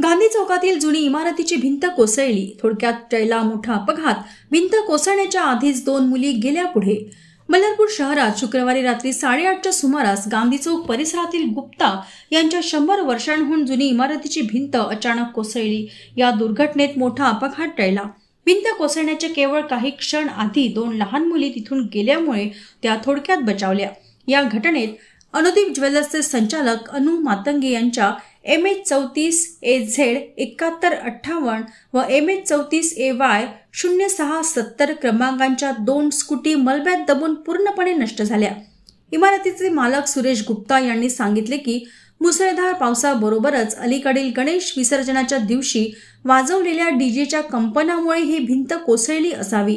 गांधी चौकातील जुनी इमारतीची भिंत कोसळली। थोडक्यात टळला मोठा अपघात। भिंत कोसळण्याच्या आधीच दोन मुली गेल्या पुढे। मलरपूर शहरात शुक्रवारी रात्री 8:30च्या सुमारास गांधी चौक परिसरातील गुप्ता यांच्या 100 वर्षांहून जुनी इमारतीची भिंत अचानक कोसळली। या दुर्घटनेत मोठा अपघात टळला। भिंत कोसळण्याच्या केवळ काही क्षण आधी दोन लहान मुली तिथून गेल्यामुळे त्या थोडक्यात बचावल्या। या घटनेत अनुदीप ज्वेलर्सचे संचालक अनु मातंगे यांच्या MH34AZ 7158 व MH34AY 0670 क्रमांकांच्या 2 स्कूटी मलब्यात दबून पूर्णपणे नष्ट झाल्या। इमारतीचे मालक सुरेश गुप्ता यांनी सांगितले की मुसळधार पावसाबरोबरच अलीकडील गणेश विसर्जनाच्या दिवशी वाजवलेल्या डीजेच्या कंपनामुळे ही भिंत कोसळली असावी।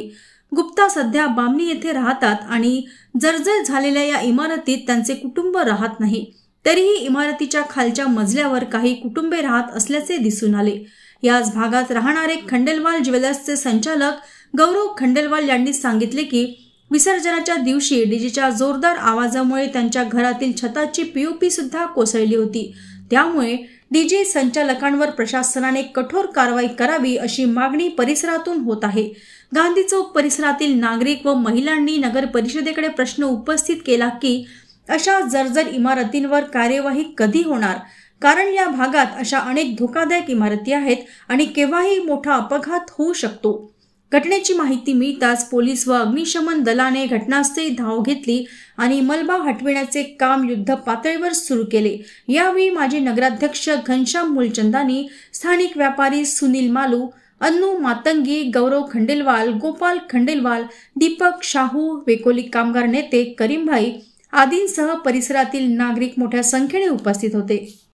गुप्ता सध्या बामणी येथे राहतात आणि जर्जर झालेल्या या इमारतीत त्यांचे कुटुंब राहत नाही। तरीही इमारतीच्या खालच्या मजल्यावर काही कुटुंबे राहत असल्याचे दिसून आले। याच भागात राहणारे खंडेलवाल ज्वेलर्सचे संचालक गौरव खंडेलवाल यांनी सांगितले की विसर्जनाच्या दिवशी डीजेच्या जोरदार आवाजामुळे त्यांच्या घरातील छताची POP सुद्धा कोसळली होती। त्यामुळे डीजे संचालकांवर प्रशासनाने कठोर कारवाई करावी अशी मागणी परिसरातून होत आहे। गांधी चौक परिसरातील नागरिक व महिलांनी नगर परिषदेकडे प्रश्न उपस्थित केला की अशा जर्जर इमारतींवर कार्यवाही कधी होणार, कारण या भागात अशा अनेक धोकादायक इमारती आहेत आणि केव्हाही मोठा अपघात होऊ शकतो। घटनेची माहिती मिळताच पोलीस व अग्निशमन दलाने घटनास्थळी धाव घेतली आणि मलबा हटविण्याचे काम युद्ध पातळीवर सुरू केले। यावेळी माजी नगराध्यक्ष घनश्याम मूलचंदानी, स्थानिक व्यापारी सुनील मालू, अन्नू मातंगी, गौरव खंडेलवाल, गोपाल खंडेलवाल, दीपक शाहू, वेकोली कामगार नेते करीमभाई आदींसह परिसरातील नागरिक मोठ्या संख्येने उपस्थित होते।